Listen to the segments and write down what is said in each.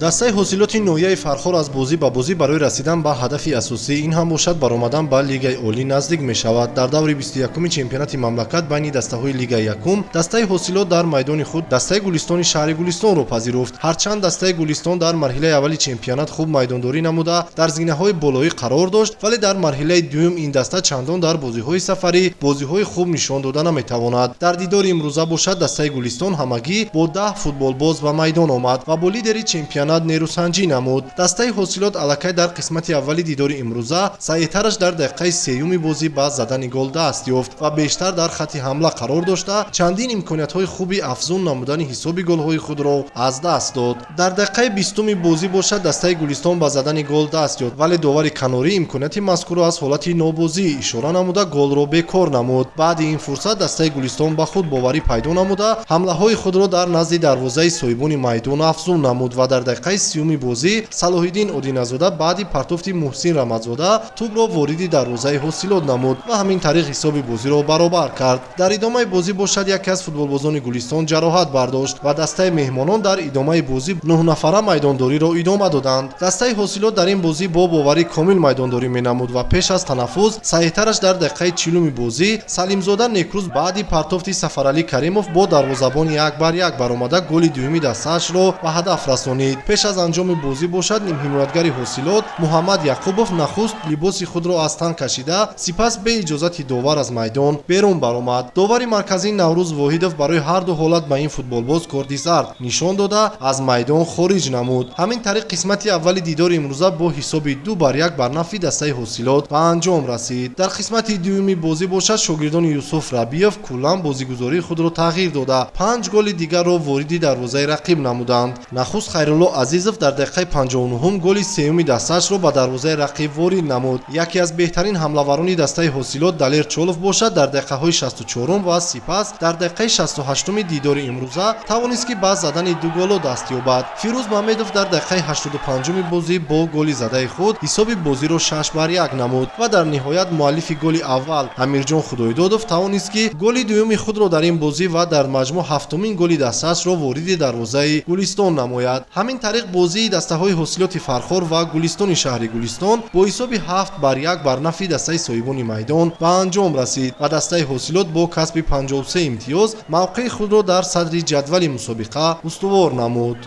дастаи ҳосилоти ноҳияи фархор аз бозӣ ба бозӣ барои расидан ба ҳадафи асосӣ ин ҳам бошад баромадан ба лигаи олӣ наздик мешавад. Дар даври 21-уми чемпионати мамлакат байни дастаҳои лигаи якум дастаи ҳосилот дар майдони худ дастаи гулистони шаҳри гулистонро пазируфт. ҳарчанд дастаи гулистон дар марҳилаи аввали чемпионат хуб майдондорӣ намуда дар зинаҳои болоӣ қарор дошт, вале дар марҳилаи дуюм ин даста чандон дар бозиҳои сафарӣ бозиҳои хуб нишон дода наметавонад. дар дидори имрӯза бошад дастаи гулистон ҳамагӣ бо 10 футболбоз ба майдон омад ва бо лидери чемпионат нерӯсанҷӣ намуд. дастаи ҳосилот аллакай дар қисмати аввали дидори имрӯза саъетараш дар дақиқаи сеюми бозӣ ба задани гол даст ёфт ва бештар дар хатти ҳамла қарор дошта чандин имкониятҳои хуби афзун намудани ҳисоби голҳои худро аз даст дод. дар дақиқаи 20-уми бозӣ бошад дастаи гулистон ба задани гол даст ёфт, вале довари канорӣ имконияти мазкурро аз ҳолати нобозӣ ишора намуда голро бекор намуд. баъди ин фурсат дастаи гулистон ба худ боварӣ пайдо намуда ҳамлаҳои худро дар назди дарвозаи соҳибони майдон афзун намуд ва дар дақиқаи 30-уми бозӣ салоҳиддин одиназода баъди партофти муҳсин рамазода тӯбро вориди дарвозаи ҳосилот намуд ва ҳамин тариқ ҳисоби бозиро баробар кард. дар идомаи бозӣ бошад яке аз футболбозони гулистон ҷароҳат бардошт ва дастаи меҳмонон дар идомаи бозӣ 9 нафара майдондориро идома доданд. дастаи ҳосилот дар ин бозӣ бо боварӣ комил майдондорӣ менамуд ва пеш аз танаффус саъетараш дар дақиқаи 40-уми бозӣ салимзода некрӯз баъди партофти сафаралӣ каримов бо дарвозабон 1-1 баромада голи дуюми дастаашро ба ҳадаф расонид. пеш аз анҷоми бозӣ бошад нимҳимоятгари ҳосилот муҳаммад яқубов нахуст либоси худро аз тан кашида сипас бе иҷозати довар аз майдон берун баромад. довари марказӣ Наврӯз Воҳидов барои ҳарду ҳолат ба ин футболбоз корти зард нишон дода аз майдон хориҷ намуд. ҳамин тариқ қисмати аввали дидори имрӯза бо ҳисоби 2-1 бар нафъи дастаи ҳосилот ба анҷом расид. дар қисмати дуюми бозӣ бошад шогирдони Юсуф Рабиев куллан бозигузории худро тағйир дода 5 голи дигарро вориди дарвозаи рақиб намуданд. нахуст Хайрулло Азизов дар дақиқаи 59 голи сеюми дастаашро ба дарвозаи рақиб ворид намуд. яке аз беҳтарин ҳамлаварони дастаи ҳосилот Далер Чолов бошад дар дақиқаҳои 64 ва сипас дар дақиқаи 68 дидори имрӯза тавонист ки ба задани ду голо даст ёбад. Фирӯз Мамедов дар дақиқаи 85 бозӣ бо голи задаи худ ҳисоби бозиро 6-1 намуд ва дар ниҳоят муаллифи голи аввал Амирҷон Худоидодов тавонист ки голи дуюми худро дар ин бозӣ ва дар маҷмӯъ ҳафтумин голи дастаашро вориди дарвозаи Гулистон намояд. ҳамин тариқ бозии дастаҳои ҳосилоти Фархор ва Гулистони шаҳри Гулистон бо ҳисоби 7-1 бар нафъи дастаи соҳибони майдон ба анҷом расид ва дастаи ҳосилот бо касби 53 имтиёз мавқеи худро дар садри ҷадвали мусобиқа устувор намуд.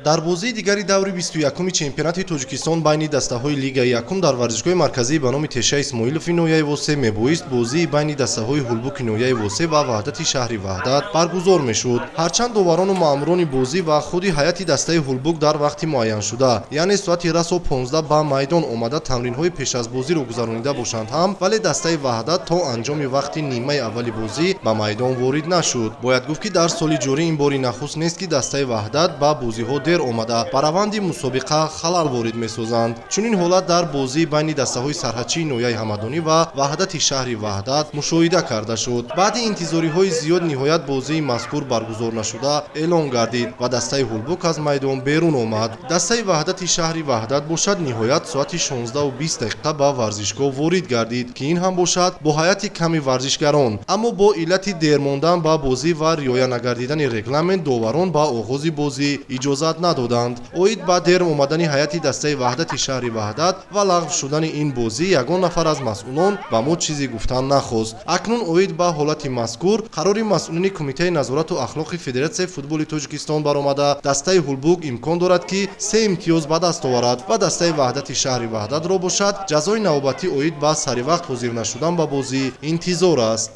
дар бозии дигари даври 21-уми чемпионати Тоҷикистон байни дастаҳои лигаи якум дар варзишгоҳи марказии ба номи Теша Исмоилови ноҳияи Восе мебоист бозии байни дастаҳои ҳулбуки ноҳияи Восе ва ваҳдати шаҳри Ваҳдат баргузор мешуд. ҳарчанд доварону маъмурони бозӣ ва худи ҳайати дастаи ҳулбук дар вақти муайяншуда яъне соати расо 15 ба майдон омада тамринҳои пеш аз бозиро гузаронида бошанд ҳам, вале дастаи Ваҳдат то анҷоми вақти нимаи аввали бозӣ ба майдон ворид нашуд. бояд гуфт ки дар соли ҷорӣ ин бори нахуст нест ки дастаи Ваҳдат ба бозиҳо дер омада ба раванди мусобиқа халал ворид месозанд. чунин ҳолат дар бозии байни дастаҳои сарҳадчии ноҳияи ҳамадонӣ ва ваҳдати шаҳри Ваҳдат мушоҳида карда шуд. баъди интизориҳои зиёд ниҳоят бозии мазкур баргузор нашуда эълон гардид ва дастаи ҳулбук аз майдон берун омад. дастаи ваҳдати шаҳри Ваҳдат бошад ниҳоят соати 16:20 ба варзишгоҳ ворид гардид ки ин ҳам бошад бо ҳайати ками варзишгарон, аммо бо иллати дер мондан ба бозӣ ва риоя нагардидани регламент доварон ба оғози бозӣ иҷозат надоданд. оид ба дер омадани ҳайати дастаи ваҳдати шаҳри Ваҳдат ва лағв шудани ин бозӣ ягон нафар аз масъулон ба мо чизе гуфтан нахост. акнун оид ба ҳолати мазкур қарори масъулини кумитаи назорату ахлоқи Федератсияи футболи Тоҷикистон баромада дастаи ҳулбук имкон дорад ки 3 имтиёз ба даст оварад ва дастаи ваҳдати шаҳри Ваҳдатро бошад ҷазои навбатӣ оид ба саривақт ҳозир нашудан ба бозӣ интизор аст.